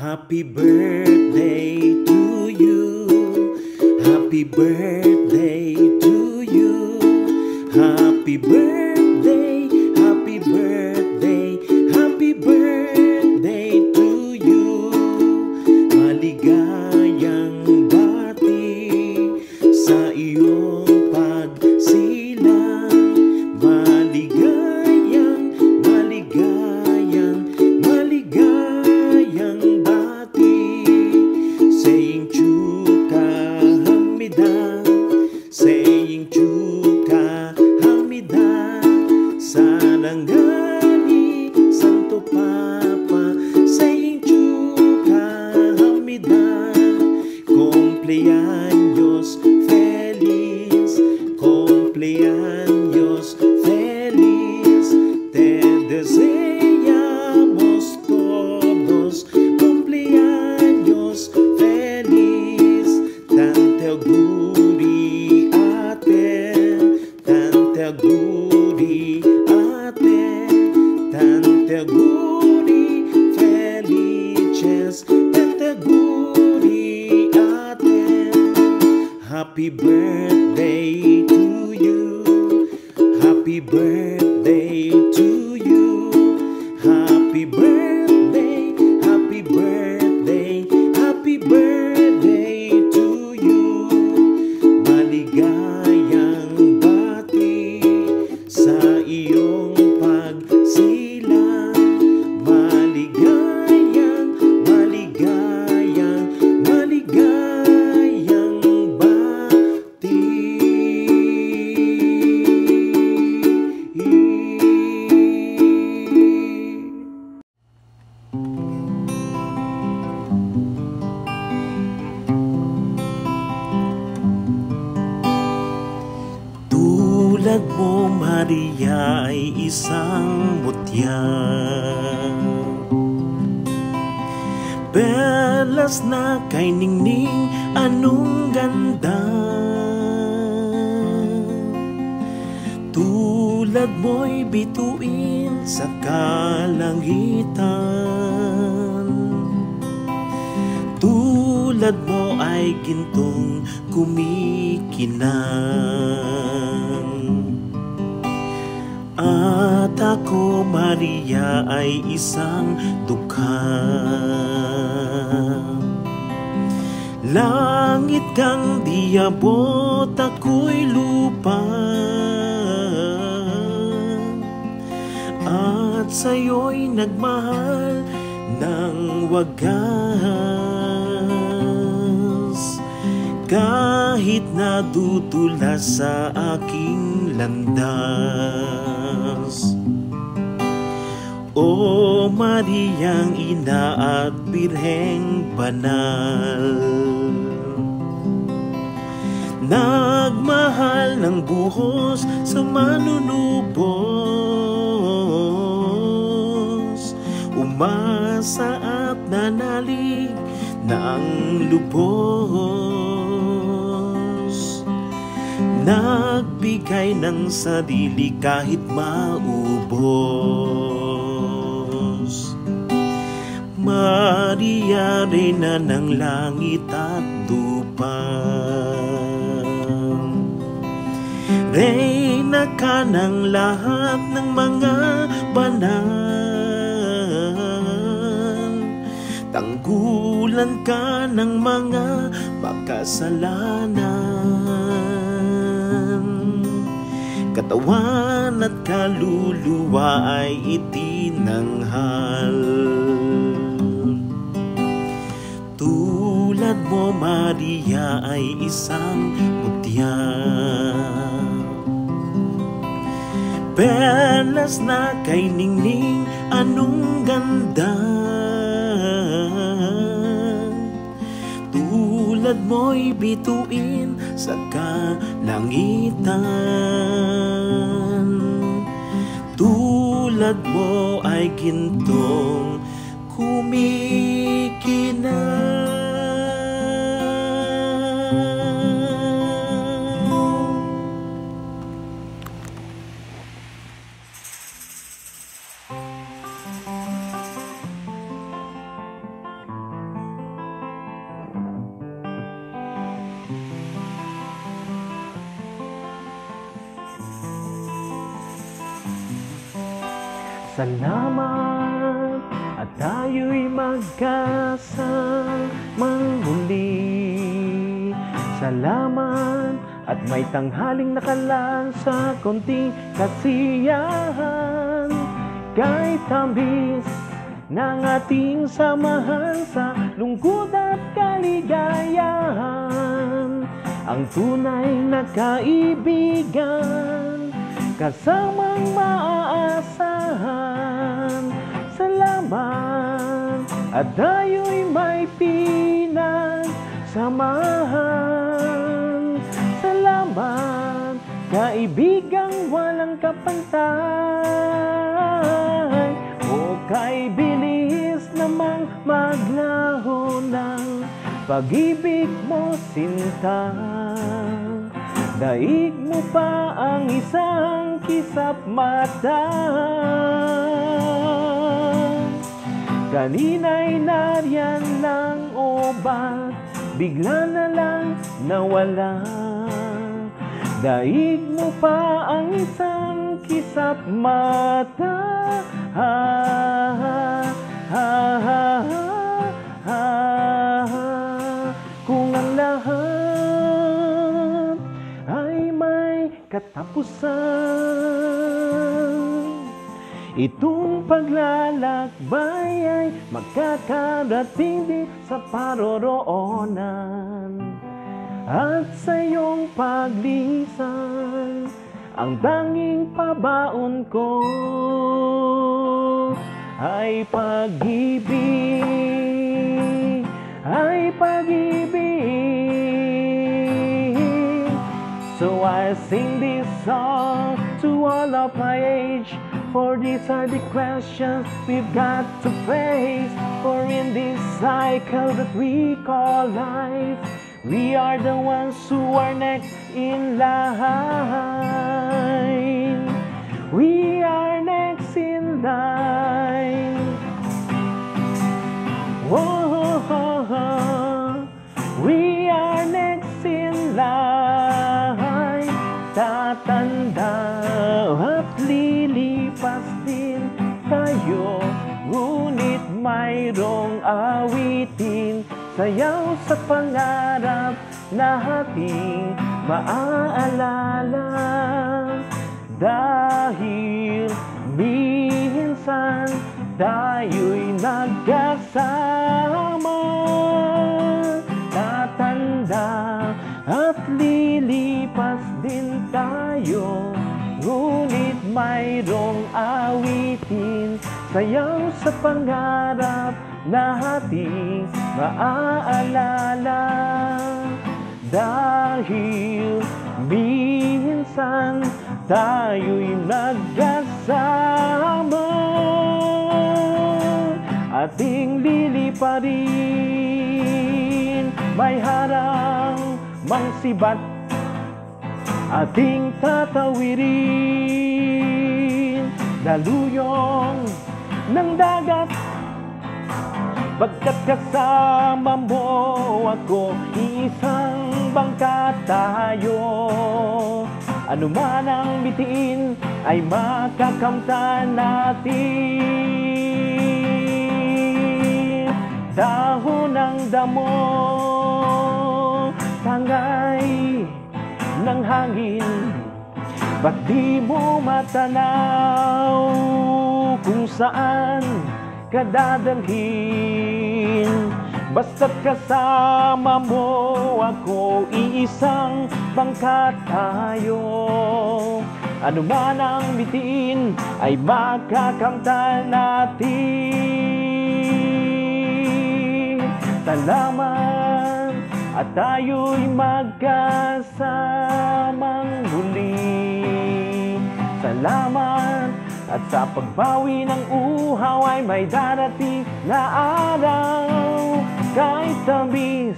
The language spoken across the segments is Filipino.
Happy birthday to you. Happy birthday to you. Happy birthday, happy birthday, happy birthday to you. Maligayang bati sa iyong pagsilang. Maligayang, maligayang, maligayang bati. Saying chuka hamida, saying chuka hamida. Sarangani Santo Papa, saying chuka hamida. Cumpleaños feliz, cumpleaños feliz. Te deseamos todos cumpleaños feliz. Tante auguri ate, tante auguri ate, tante auguri felices, tante auguri ate. Happy birthday to you. Happy birthday to you. Happy birthday, happy birthday, happy birthday to you. Maligayang bati sa iyong pagsilang. Maligayang, maligayang, maligayang bati. Tulad mo, Maria, ay isang mutya. Perlas na kay ningning, anong ganda. Tulad mo'y bituin sa kalangitan. Tulad mo ay gintong kumikinang. At ako, Maria, ay isang dukha. Langit kang diabot, ako'y lupa. At sa'yo'y nagmahal ng wagas. Kahit nadudulas sa aking landas. O Mariang ina at birheng banal, nagmahal ng buhos sa manunubos. Umasa at nanalig ng lubos. Nagbigay ng sarili kahit maubos. Maria, Reyna ng langit at lupa. Reyna ka ng lahat ng mga banal. Tanggulan ka ng mga makasalanan. Katawan at kaluluwa ay itinanghal. Tulad mo, Maria, ay isang mutya. Perlas na kay ningning, anong ganda. Tulad mo'y bituin sa kalangitan. Tulad mo ay gintong kumikinang. Salamat at tayo'y magkasamang muli. Salamat at may tanghaling nakalaan sa konting kasiyahan. Kahit tamis ng ating samahan sa lungkot at kaligayahan, ang tunay na kaibigan kasamang maaasahan. Salamat at tayo'y may pinagsamahan. Salamat, kaibigang walang kapantay. O kay bilis namang maglaho ng pag-ibig mo, sinta. Daig mo pa ang isang kisap mata. Kanina'y nariyan lang o ba't bigla na lang nawala? Daig mo pa ang isang kisap mata. Ha, ha, ha, ha, ha, ha. Kung ang lahat ay may katapusan, itong paglalakbay ay makakarating din sa paroroonan. At sa iyong paglisan, ang tanging pabaon ko ay pag-ibig, ay pag-ibig. So I sing this song to all of my age, for these are the questions we've got to face. For in this cycle that we call life, we are the ones who are next in line. We are next in line. Whoa, we are next in line. Tatanda at lilipas din tayo, ngunit mayroong awitin, sayaw sa pangarap na ating maaalala. Dahil minsan tayo'y nagkasama, tatanda at lilipas din tayo, ngunit mayroong awitin, sayaw sa pangarap na ating maaalala. Dahil minsan tayo'y nagkasama, ating liliparin, may harang mang sibat, ating tatawirin, daluyong ng dagat. Pagkat kasama mo ako, isang bangka tayo. Ano man ang bitiin ay makakamtan natin. Dahon ng damo, tangay ng hangin, ba't di mo matanaw kung saan ka dadalhin? Basta't kasama mo ako, iisang bangka tayo. Ano man ang bitiin ay makakamtan natin. Salamat at tayo'y magkasamang muli. Salamat at sa pagbawi ng uhaw ay may darating na araw. Kahit tamis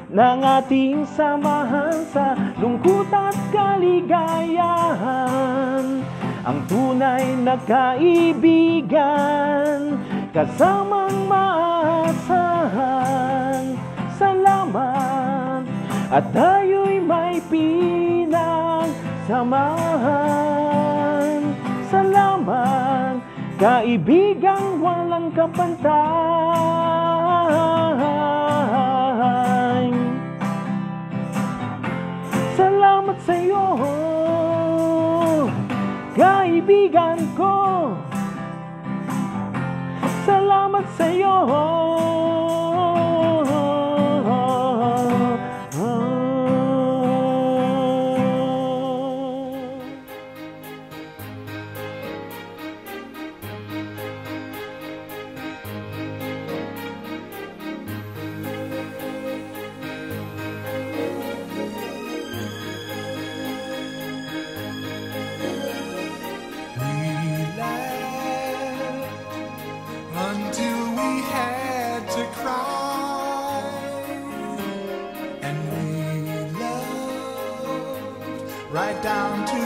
ng ating samahan sa lungkot at kaligayahan, ang tunay na kaibigan kasamang maasahan. Salamat at tayo'y may pinagsamahan. Salamat, kaibigang walang kapantay. Salamat sa'yo, kaibigan ko. Salamat sa'yo. Until we had to cry, and we loved right down to